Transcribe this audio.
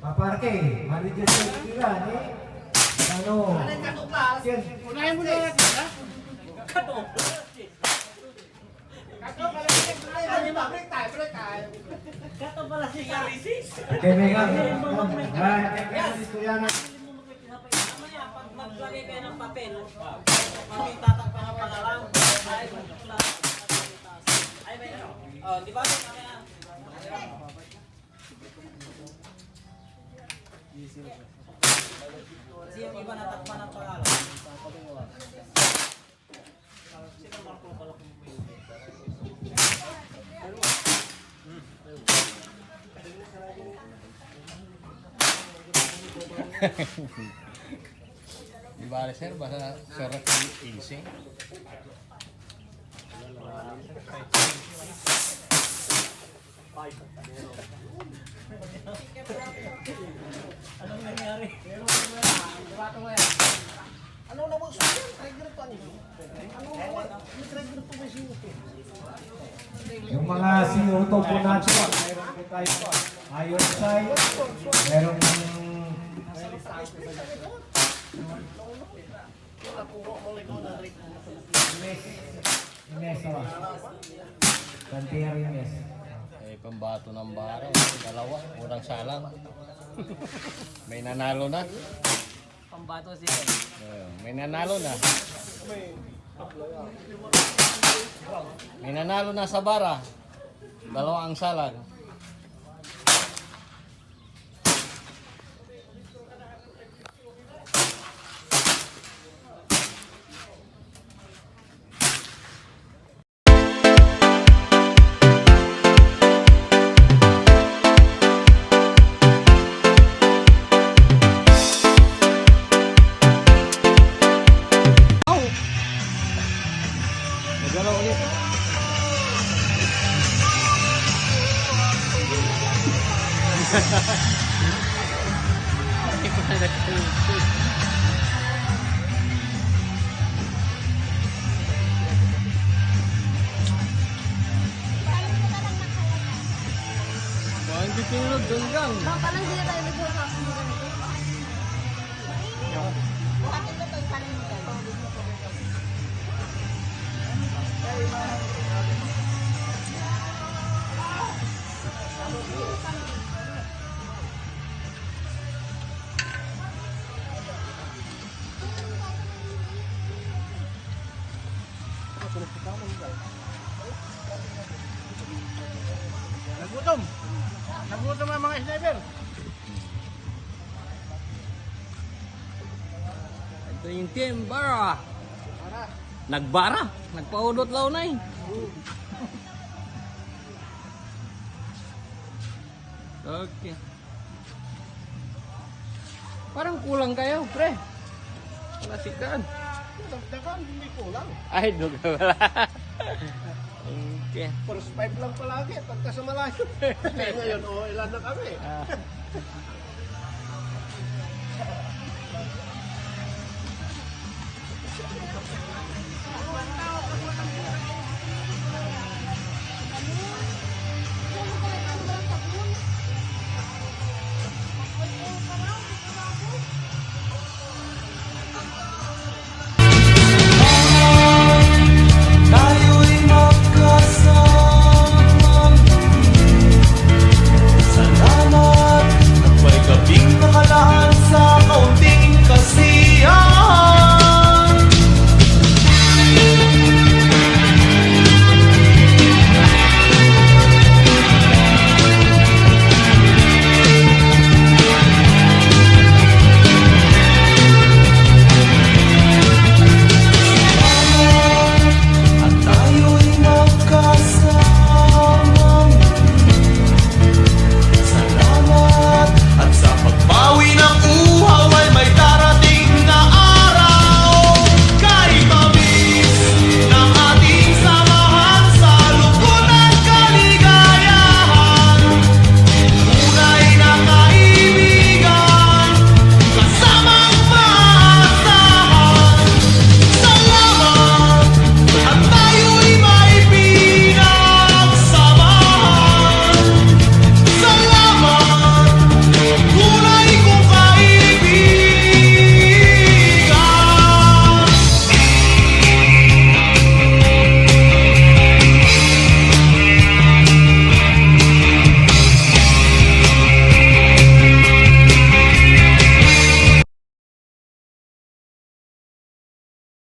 Paparke, mari dyan sa kira, ni. Ano? Unahin mo na natin, ha? Kato pala si Kalisis. Okay, Mega. Istorya na. Mamaya, pag maglagay kayo ng papel, papitatak pa ng pangalan. Ay, may ano? Oh, di ba? Mamaya. Kasi yung iba natakpan ng pangalan. Di bale sir, basta sarap yung ilse. Anong nangyari? Ano naman siya? Trigger pa niyo. Ano naman? May trigger pa ba siya? Yung mga sinuto po natin, mayroon po tayo iron side, mayroon mes, Santiago mes. Eh, pambato ng bara, dalawa, urang salang. May nanalo na. Pambato siya. May nanalo na. May nanalo na sa bara. Dalawa ang salang. Nagalaw ulit. Kuhaan di pinulog doon lang. Baka lang sila tayo nag-workout sa mga ganito. Buhatin mo to, ipanin mo to. Nagutom! Nagutom ang mga sniper! Ito yung team bara. Nagbara. Nagpaudot law na eh. Okay. Parang kulang kayo, pre. Nasikan. Dagdagan, hindi kulang. Ay, duga wala. Okay. First five lang palagi, pagka sa malayo. Ngayon, ilan na kami. Ah.